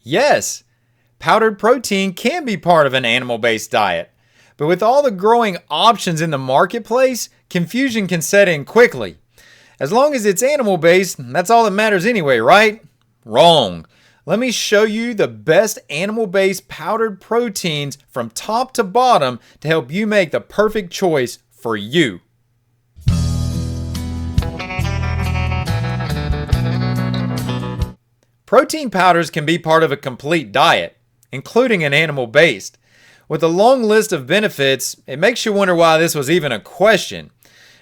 Yes, powdered protein can be part of an animal-based diet. But with all the growing options in the marketplace, confusion can set in quickly. As long as it's animal-based, that's all that matters anyway, right? Wrong. Let me show you the best animal-based powdered proteins from top to bottom to help you make the perfect choice for you. Protein powders can be part of a complete diet, including an animal-based. With a long list of benefits, it makes you wonder why this was even a question.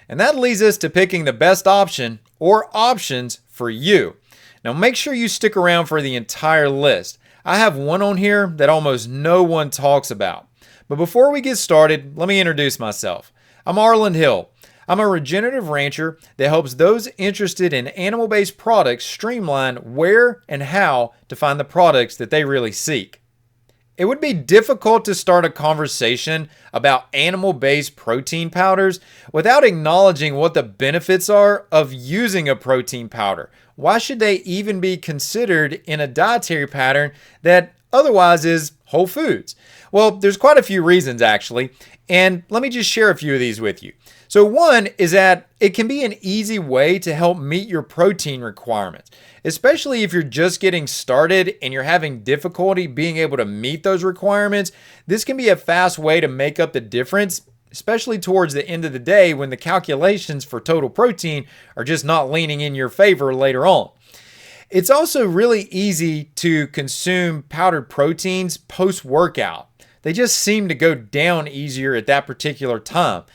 And that leads us to picking the best option or options for you. Now make sure you stick around for the entire list. I have one on here that almost no one talks about. But before we get started, let me introduce myself. I'm Arland Hill. I'm a regenerative rancher that helps those interested in animal-based products streamline where and how to find the products that they really seek. It would be difficult to start a conversation about animal-based protein powders without acknowledging what the benefits are of using a protein powder. Why should they even be considered in a dietary pattern that otherwise is whole foods? Well, there's quite a few reasons actually, and let me just share a few of these with you. So one is that it can be an easy way to help meet your protein requirements, especially if you're just getting started and you're having difficulty being able to meet those requirements. This can be a fast way to make up the difference, especially towards the end of the day when the calculations for total protein are just not leaning in your favor later on. It's also really easy to consume powdered proteins post-workout. They just seem to go down easier at that particular time.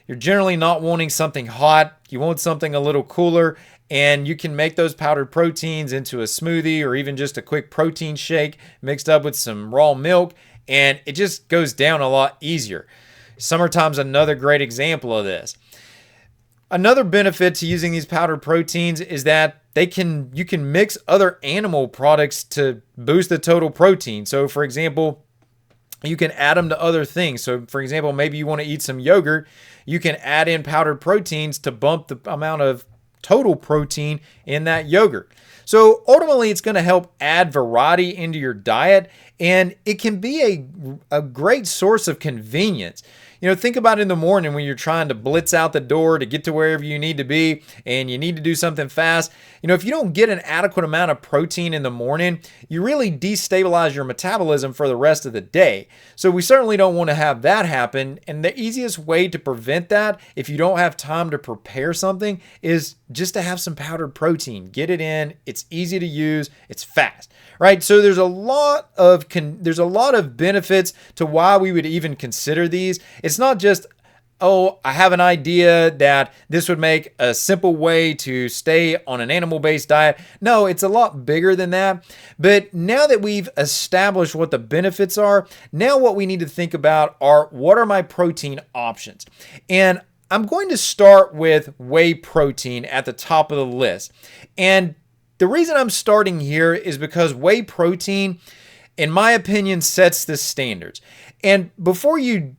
You're generally not wanting something hot. You want something a little cooler, and you can make those powdered proteins into a smoothie or even just a quick protein shake mixed up with some raw milk, and it just goes down a lot easier. Summertime's another great example of this. Another benefit to using these powdered proteins is that you can mix other animal products to boost the total protein. So for example, you can add them to other things. So for example, maybe you want to eat some yogurt, you can add in powdered proteins to bump the amount of total protein in that yogurt. So ultimately, it's going to help add variety into your diet, and it can be a great source of convenience. You know, think about it in the morning when you're trying to blitz out the door to get to wherever you need to be and you need to do something fast. You know, if you don't get an adequate amount of protein in the morning, you really destabilize your metabolism for the rest of the day. So we certainly don't want to have that happen. And the easiest way to prevent that, if you don't have time to prepare something, is just to have some powdered protein. Get it in. It's easy to use. It's fast, right? So there's a lot of benefits to why we would even consider these. It's not just, oh, I have an idea that this would make a simple way to stay on an animal-based diet. No, it's a lot bigger than that. But now that we've established what the benefits are, now what we need to think about are, what are my protein options? And I'm going to start with whey protein at the top of the list. And the reason I'm starting here is because whey protein, in my opinion, sets the standards. And before you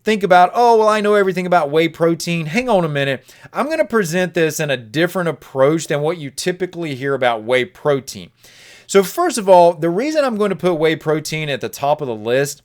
think about, oh, well, I know everything about whey protein, hang on a minute. I'm going to present this in a different approach than what you typically hear about whey protein. So first of all, the reason I'm going to put whey protein at the top of the list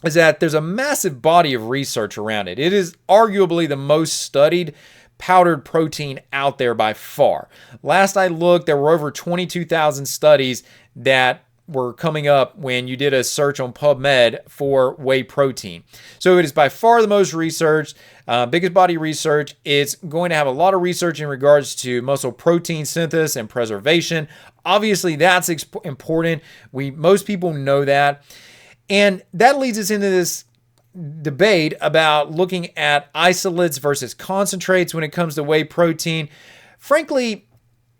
is that there's a massive body of research around it. It is arguably the most studied powdered protein out there by far. Last I looked, there were over 22,000 studies that were coming up when you did a search on PubMed for whey protein. So it is by far the most researched, biggest body research. It's going to have a lot of research in regards to muscle protein synthesis and preservation. Obviously, that's important. Most people know that. And that leads us into this debate about looking at isolates versus concentrates when it comes to whey protein. Frankly,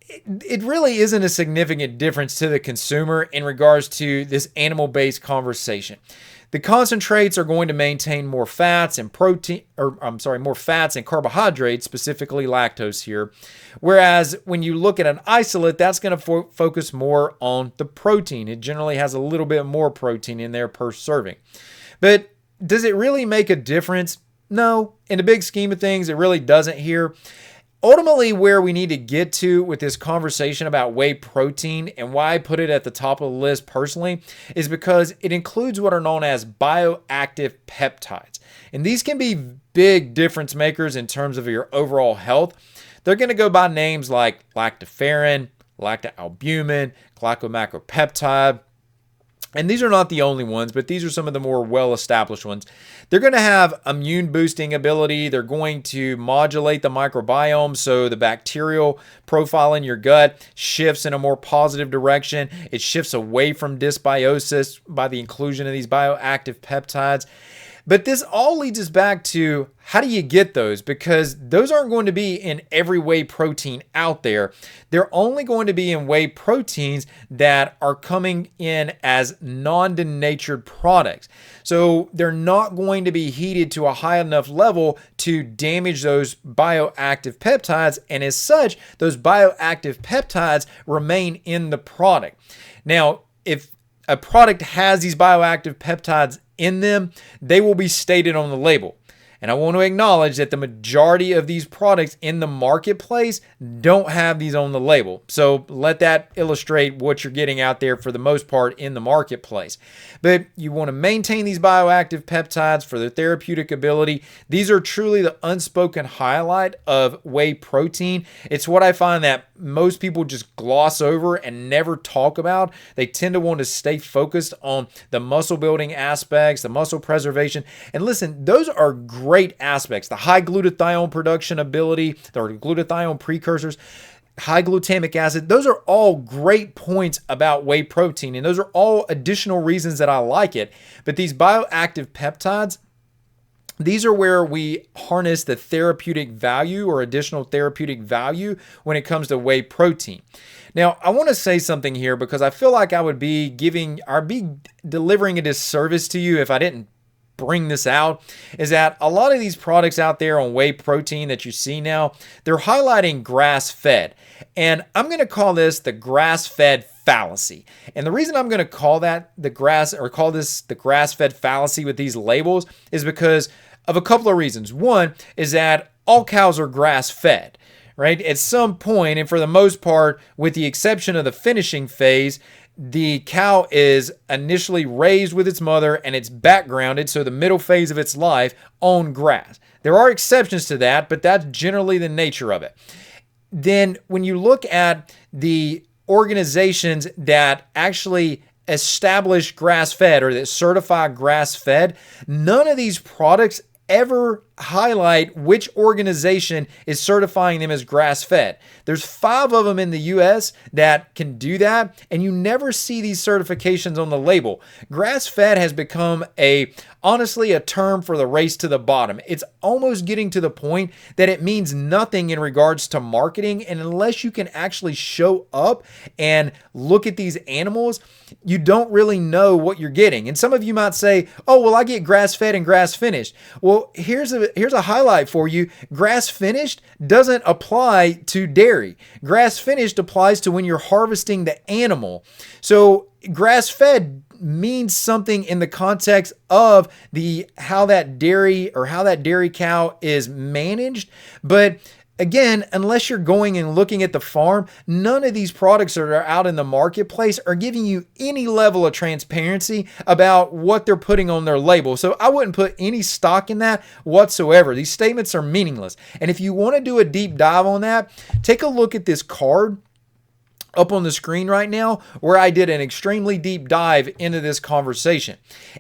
it really isn't a significant difference to the consumer in regards to this animal-based conversation. The concentrates are going to maintain more fats and more fats and carbohydrates, specifically lactose here. Whereas when you look at an isolate, that's going to focus more on the protein. It generally has a little bit more protein in there per serving. But does it really make a difference? No. In the big scheme of things, it really doesn't here. ultimately, where we need to get to with this conversation about whey protein and why I put it at the top of the list personally is because it includes what are known as bioactive peptides. And these can be big difference makers in terms of your overall health. They're going to go by names like lactoferrin, lactoalbumin, glycomacropeptide. And these are not the only ones, but these are some of the more well-established ones. They're going to have immune boosting ability. They're going to modulate the microbiome so the bacterial profile in your gut shifts in a more positive direction. It shifts away from dysbiosis by the inclusion of these bioactive peptides. But this all leads us back to how do you get those? Because those aren't going to be in every whey protein out there. They're only going to be in whey proteins that are coming in as non-denatured products. So they're not going to be heated to a high enough level to damage those bioactive peptides. And as such, those bioactive peptides remain in the product. Now, if a product has these bioactive peptides in them, they will be stated on the label. And I want to acknowledge that the majority of these products in the marketplace don't have these on the label. So let that illustrate what you're getting out there for the most part in the marketplace. But you want to maintain these bioactive peptides for their therapeutic ability. These are truly the unspoken highlight of whey protein. It's what I find that most people just gloss over and never talk about. They tend to want to stay focused on the muscle building aspects, the muscle preservation. And listen, those are great aspects. The high glutathione production ability, the glutathione precursors, high glutamic acid, those are all great points about whey protein. And those are all additional reasons that I like it. But these bioactive peptides, these are where we harness the therapeutic value or additional therapeutic value when it comes to whey protein. Now, I want to say something here because I feel like I would be delivering a disservice to you if I didn't bring this out, is that a lot of these products out there on whey protein that you see now, they're highlighting grass-fed. And I'm going to call this the grass-fed fallacy. And the reason I'm going to call that the grass-fed fallacy with these labels is because of a couple of reasons. One is that all cows are grass-fed, right? At some point, and for the most part, with the exception of the finishing phase, the cow is initially raised with its mother and it's backgrounded, so the middle phase of its life, on grass. There are exceptions to that, but that's generally the nature of it. Then when you look at the organizations that actually establish grass-fed or that certify grass-fed, none of these products ever highlight which organization is certifying them as grass-fed. There's 5 of them in the US that can do that, and you never see these certifications on the label. Grass-fed has become honestly a term for the race to the bottom. It's almost getting to the point that it means nothing in regards to marketing, and unless you can actually show up and look at these animals, you don't really know what you're getting. And some of you might say, oh, well, I get grass-fed and grass-finished. Well, here's a highlight for you. Grass-finished doesn't apply to dairy. Grass-finished applies to when you're harvesting the animal. So grass-fed means something in the context of how that dairy cow is managed. But again, unless you're going and looking at the farm, none of these products that are out in the marketplace are giving you any level of transparency about what they're putting on their label. So I wouldn't put any stock in that whatsoever. These statements are meaningless. And if you want to do a deep dive on that, take a look at this card up on the screen right now where I did an extremely deep dive into this conversation.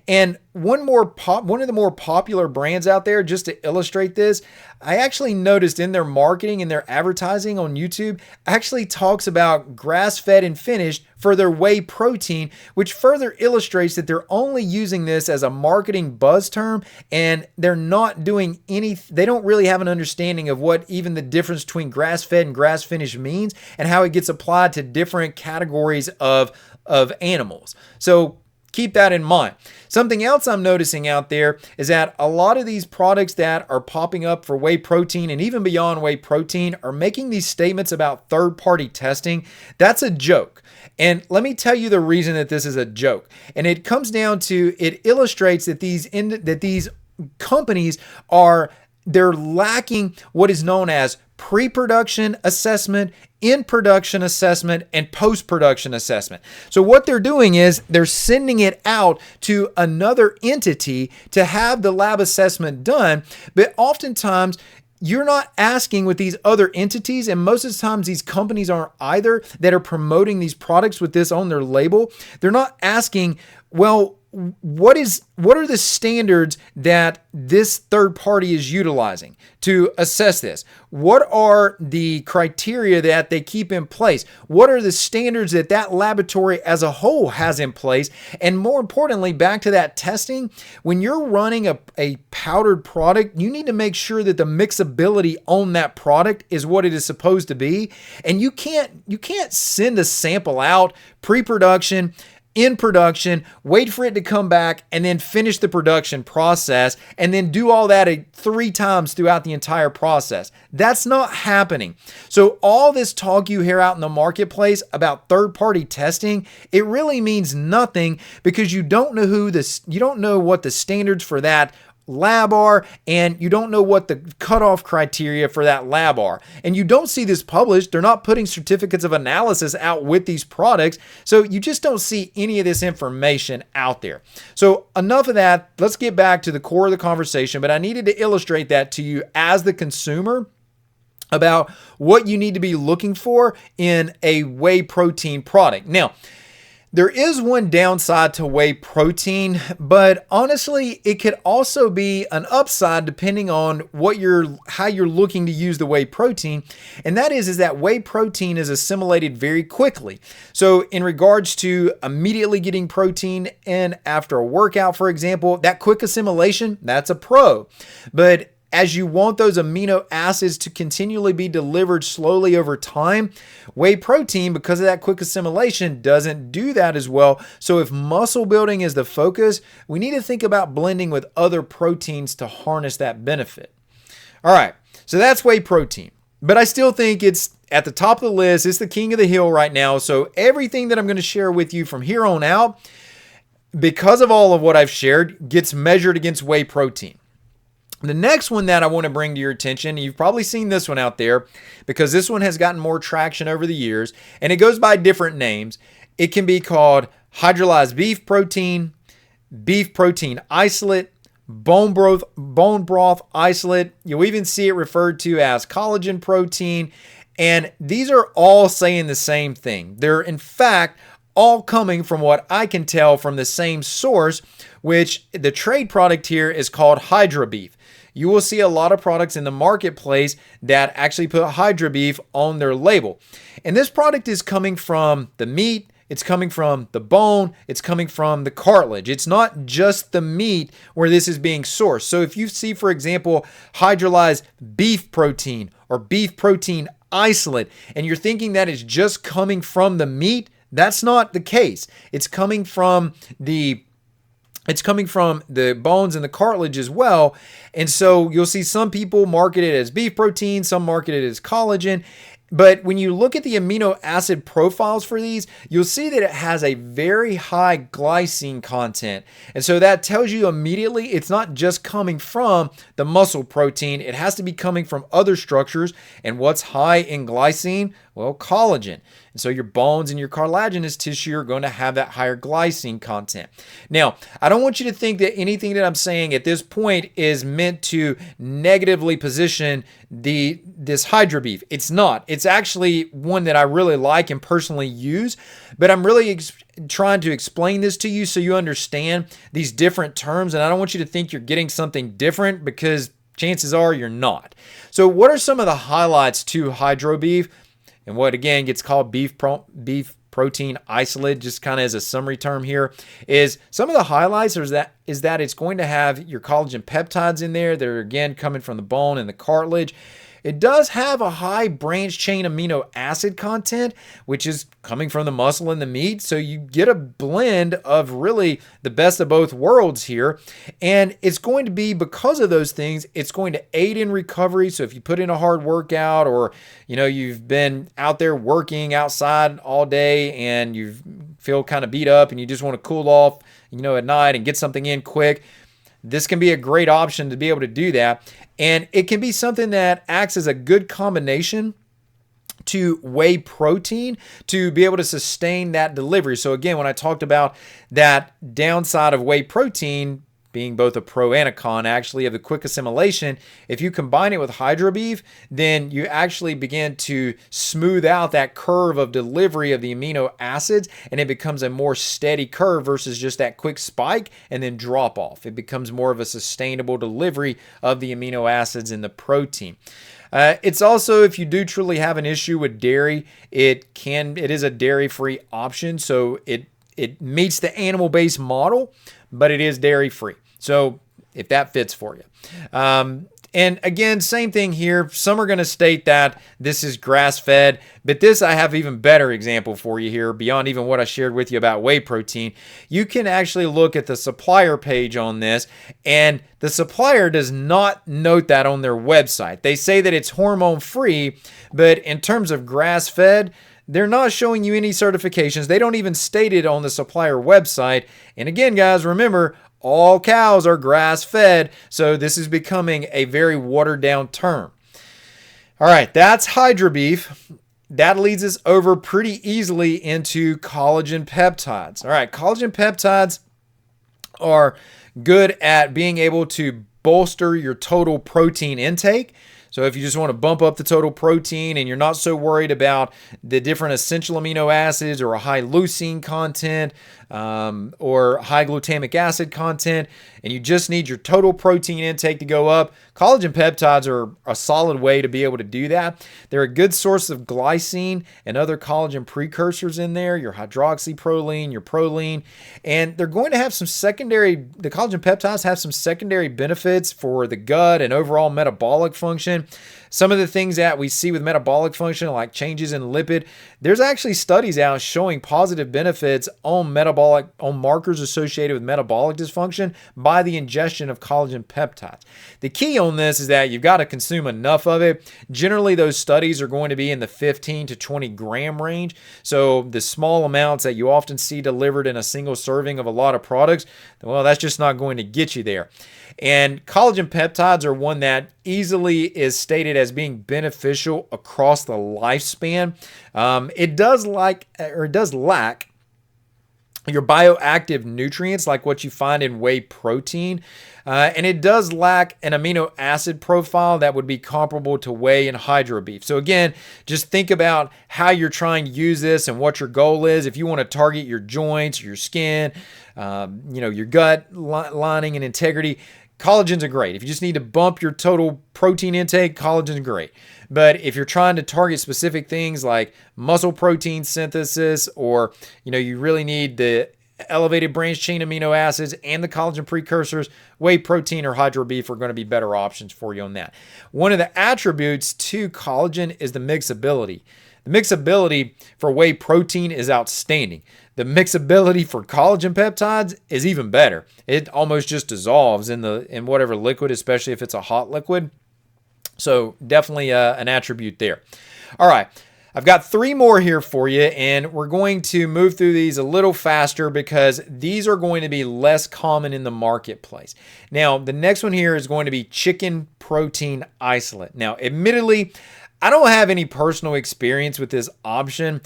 And one of the more popular brands out there, just to illustrate this, I actually noticed in their marketing and their advertising on YouTube actually talks about grass-fed and finished for their whey protein, which further illustrates that they're only using this as a marketing buzz term, and they're not doing they don't really have an understanding of what even the difference between grass-fed and grass-finished means and how it gets applied to different categories of animals. So keep that in mind. Something else I'm noticing out there is that a lot of these products that are popping up for whey protein and even beyond whey protein are making these statements about third-party testing. That's a joke. And let me tell you the reason that this is a joke. And it comes down to, it illustrates that these companies they're lacking what is known as pre-production assessment, in-production assessment, and post-production assessment. So what they're doing is they're sending it out to another entity to have the lab assessment done, but oftentimes you're not asking with these other entities, and most of the times these companies aren't either that are promoting these products with this on their label. They're not asking, well, what are the standards that this third party is utilizing to assess this? What are the criteria that they keep in place? What are the standards that that laboratory as a whole has in place? And more importantly, back to that testing, when you're running a powdered product, you need to make sure that the mixability on that product is what it is supposed to be. And you can't send a sample out pre-production, in production, wait for it to come back, and then finish the production process, and then do all that 3 times throughout the entire process. That's not happening. So all this talk you hear out in the marketplace about third-party testing, it really means nothing because you don't know what the standards for that lab are, and you don't know what the cutoff criteria for that lab are. And you don't see this published. They're not putting certificates of analysis out with these products. So you just don't see any of this information out there. So enough of that. Let's get back to the core of the conversation. But I needed to illustrate that to you as the consumer about what you need to be looking for in a whey protein product. Now, there is one downside to whey protein, but honestly, it could also be an upside depending on how you're looking to use the whey protein. And that is that whey protein is assimilated very quickly. So in regards to immediately getting protein in after a workout, for example, that quick assimilation, that's a pro. But as you want those amino acids to continually be delivered slowly over time, whey protein, because of that quick assimilation, doesn't do that as well. So if muscle building is the focus, we need to think about blending with other proteins to harness that benefit. All right, so that's whey protein. But I still think it's at the top of the list. It's the king of the hill right now. So everything that I'm going to share with you from here on out, because of all of what I've shared, gets measured against whey protein. The next one that I want to bring to your attention, you've probably seen this one out there because this one has gotten more traction over the years, and it goes by different names. It can be called hydrolyzed beef protein isolate, bone broth isolate. You'll even see it referred to as collagen protein, and these are all saying the same thing. They're in fact all coming from what I can tell from the same source, which the trade product here is called Hydra Beef. You will see a lot of products in the marketplace that actually put Hydra Beef on their label. And this product is coming from the meat, it's coming from the bone, it's coming from the cartilage. It's not just the meat where this is being sourced. So if you see, for example, hydrolyzed beef protein or beef protein isolate, and you're thinking that it's just coming from the meat, that's not the case. It's coming from the bones and the cartilage as well. And so you'll see some people market it as beef protein, some market it as collagen. But when you look at the amino acid profiles for these, you'll see that it has a very high glycine content. And so that tells you immediately it's not just coming from the muscle protein. It has to be coming from other structures. And what's high in glycine? Well, collagen. And so your bones and your cartilaginous tissue are going to have that higher glycine content. Now, I don't want you to think that anything that I'm saying at this point is meant to negatively position this Hydra Beef. It's not. It's actually one that I really like and personally use, but I'm really trying to explain this to you so you understand these different terms, and I don't want you to think you're getting something different because chances are you're not. So what are some of the highlights to Hydra Beef? And what again gets called beef protein isolate, just kind of as a summary term here, is some of the highlights is that it's going to have your collagen peptides in there. They're again coming from the bone and the cartilage. It does have a high branch chain amino acid content, which is coming from the muscle and the meat. So you get a blend of really the best of both worlds here. And it's going to be, because of those things, it's going to aid in recovery. So if you put in a hard workout, or you've been out there working outside all day and you feel kind of beat up and you just want to cool off, at night and get something in quick, this can be a great option to be able to do that. And it can be something that acts as a good combination to whey protein to be able to sustain that delivery. So again, when I talked about that downside of whey protein being both a pro and a con actually of the quick assimilation, if you combine it with Hydrobeef, then you actually begin to smooth out that curve of delivery of the amino acids, and it becomes a more steady curve versus just that quick spike and then drop off. It becomes more of a sustainable delivery of the amino acids in the protein. It's also, if you do truly have an issue with dairy, it is a dairy-free option, so it meets the animal-based model, but it is dairy-free. So if that fits for you. And again, same thing here. Some are going to state that this is grass-fed, but this I have even better example for you here beyond even what I shared with you about whey protein. You can actually look at the supplier page on this, and the supplier does not note that on their website. They say that it's hormone-free, but in terms of grass-fed, they're not showing you any certifications. They don't even state it on the supplier website. And again, guys, remember, all cows are grass-fed, so this is becoming a very watered-down term. All right, that's Hydrobeef. That leads us over pretty easily into collagen peptides. All right, collagen peptides are good at being able to bolster your total protein intake. So if you just want to bump up the total protein and you're not so worried about the different essential amino acids or a high leucine content or high glutamic acid content, and you just need your total protein intake to go up, collagen peptides are a solid way to be able to do that. They're a good source of glycine and other collagen precursors in there, your hydroxyproline, your proline, and they're going to have some the collagen peptides have some secondary benefits for the gut and overall metabolic function. Some of the things that we see with metabolic function, like changes in lipid, there's actually studies out showing positive benefits on markers associated with metabolic dysfunction by the ingestion of collagen peptides. The key on this is that you've got to consume enough of it. Generally, those studies are going to be in the 15 to 20 gram range. So the small amounts that you often see delivered in a single serving of a lot of products, well, that's just not going to get you there. And collagen peptides are one that easily is stated as being beneficial across the lifespan. It does lack your bioactive nutrients like what you find in whey protein. And it does lack an amino acid profile that would be comparable to whey and Hydrobeef. So again, just think about how you're trying to use this and what your goal is. If you want to target your joints, your skin, your gut lining and integrity, collagens are great. If you just need to bump your total protein intake, collagens are great. But if you're trying to target specific things like muscle protein synthesis, or you really need the elevated branched chain amino acids and the collagen precursors, whey protein or Hydrobeef are going to be better options for you on that. One of the attributes to collagen is the mixability. The mixability for whey protein is outstanding. The mixability for collagen peptides is even better. It almost just dissolves in whatever liquid, especially if it's a hot liquid. So definitely an attribute there. All right, I've got 3 more here for you, and we're going to move through these a little faster because these are going to be less common in the marketplace. Now, the next one here is going to be chicken protein isolate. Now, admittedly, I don't have any personal experience with this option.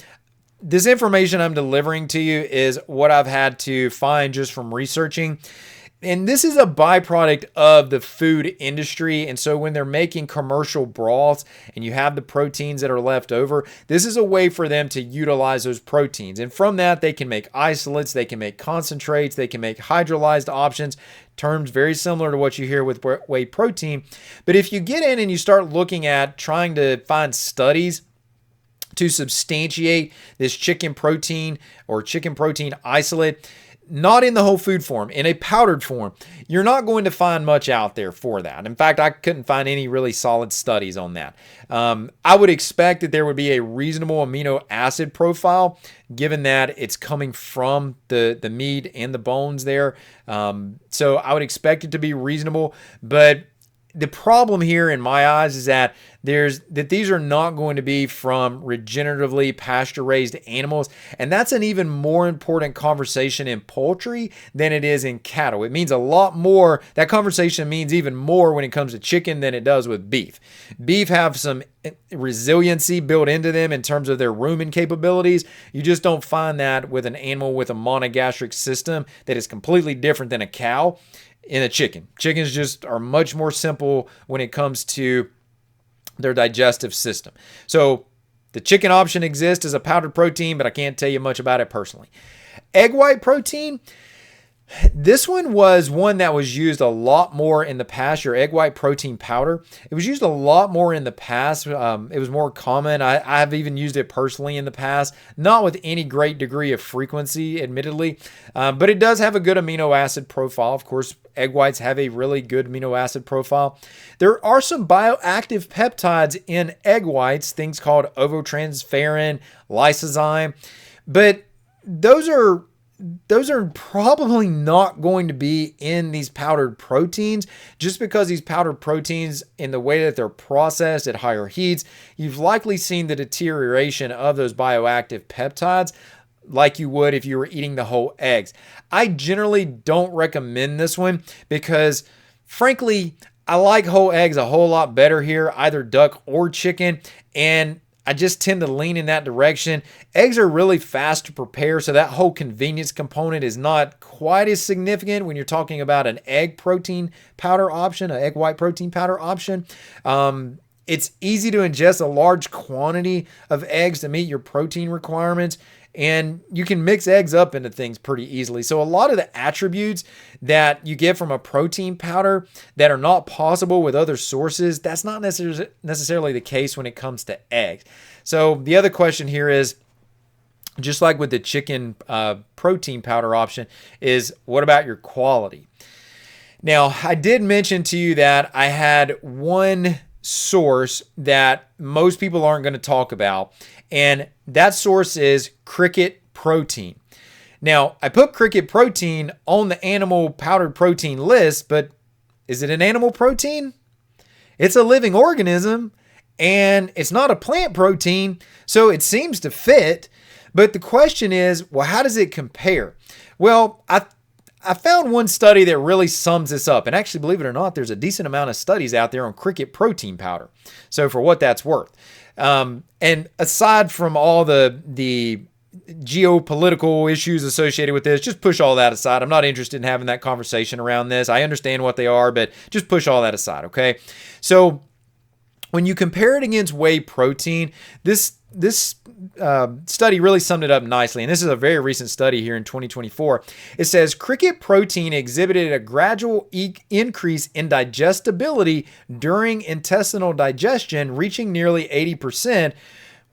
This information I'm delivering to you is what I've had to find just from researching. And this is a byproduct of the food industry. And so when they're making commercial broths and you have the proteins that are left over, this is a way for them to utilize those proteins. And from that, they can make isolates, they can make concentrates, they can make hydrolyzed options, terms very similar to what you hear with whey protein. But if you get in and you start looking at trying to find studies to substantiate this chicken protein or chicken protein isolate, not in the whole food form, in a powdered form, you're not going to find much out there for that. In fact, I couldn't find any really solid studies on that. I would expect that there would be a reasonable amino acid profile, given that it's coming from the meat and the bones there. So I would expect it to be reasonable, but the problem here in my eyes is that these are not going to be from regeneratively pasture raised animals, and that's an even more important conversation in poultry than it is in cattle. It means a lot more. That conversation means even more when it comes to chicken than it does with beef. Beef have some resiliency built into them in terms of their rumen capabilities. You just don't find that with an animal with a monogastric system that is completely different than a cow in a chicken. Chickens just are much more simple when it comes to their digestive system. So the chicken option exists as a powdered protein, but I can't tell you much about it personally. Egg white protein, this one was one that was used a lot more in the past, your egg white protein powder. It was used a lot more in the past. It was more common. I've even used it personally in the past, not with any great degree of frequency, admittedly, but it does have a good amino acid profile. Of course, egg whites have a really good amino acid profile. There are some bioactive peptides in egg whites, things called ovotransferrin, lysozyme, but those are probably not going to be in these powdered proteins, just because these powdered proteins, in the way that they're processed at higher heats, you've likely seen the deterioration of those bioactive peptides like you would if you were eating the whole eggs. I generally don't recommend this one because, frankly, I like whole eggs a whole lot better here, either duck or chicken, and I just tend to lean in that direction. Eggs are really fast to prepare, so that whole convenience component is not quite as significant when you're talking about an egg protein powder option, an egg white protein powder option. It's easy to ingest a large quantity of eggs to meet your protein requirements, and you can mix eggs up into things pretty easily. So a lot of the attributes that you get from a protein powder that are not possible with other sources, that's not necessarily the case when it comes to eggs. So the other question here is, just like with the chicken protein powder option, is what about your quality? Now, I did mention to you that I had one source that most people aren't going to talk about, and that source is Cricket Protein. Now, I put Cricket Protein on the animal powdered protein list, but is it an animal protein? It's a living organism, and it's not a plant protein, so it seems to fit. But the question is, well, how does it compare? Well, I found one study that really sums this up. And actually, believe it or not, there's a decent amount of studies out there on Cricket protein powder. So for what that's worth. And aside from all the geopolitical issues associated with this, just push all that aside. I'm not interested in having that conversation around this. I understand what they are, but just push all that aside, okay? So when you compare it against whey protein, this study really summed it up nicely, and this is a very recent study here in 2024. It says Cricket protein exhibited a gradual increase in digestibility during intestinal digestion, reaching nearly 80%,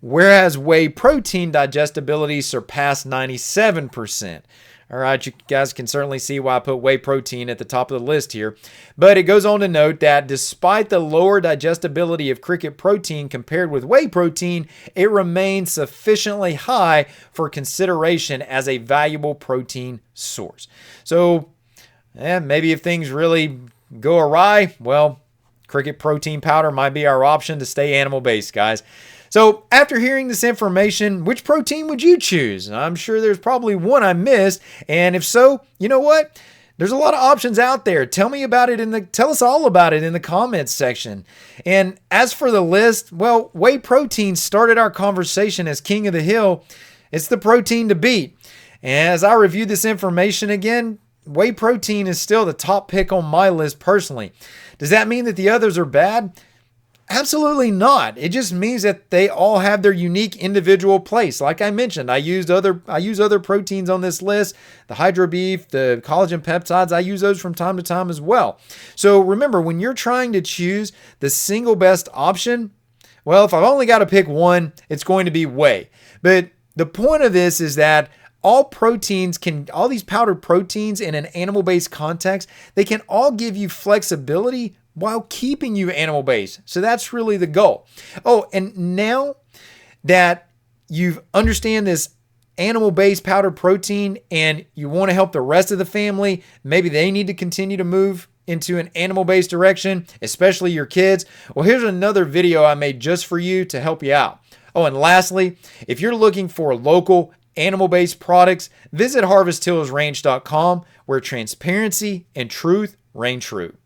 whereas whey protein digestibility surpassed 97%. All right, you guys can certainly see why I put whey protein at the top of the list here. But it goes on to note that despite the lower digestibility of Cricket protein compared with whey protein, it remains sufficiently high for consideration as a valuable protein source. So, maybe if things really go awry, well, Cricket protein powder might be our option to stay animal-based, guys. So after hearing this information, which protein would you choose? I'm sure there's probably one I missed. And if so, you know what? There's a lot of options out there. Tell us all about it in the comments section. And as for the list, well, whey protein started our conversation as king of the hill. It's the protein to beat. And as I review this information again, whey protein is still the top pick on my list personally. Does that mean that the others are bad? Absolutely not. It just means that they all have their unique individual place. Like I mentioned, I use other proteins on this list. The hydro beef, the collagen peptides, I use those from time to time as well. So remember, when you're trying to choose the single best option, well, if I've only got to pick one, it's going to be whey. But the point of this is that all these powdered proteins in an animal-based context, they can all give you flexibility while keeping you animal-based. So that's really the goal. Oh, and now that you understand this animal-based powdered protein and you want to help the rest of the family, maybe they need to continue to move into an animal-based direction, especially your kids, well, here's another video I made just for you to help you out. Oh, and lastly, if you're looking for local animal-based products, visit HarvestHillsRanch.com, where transparency and truth reign true.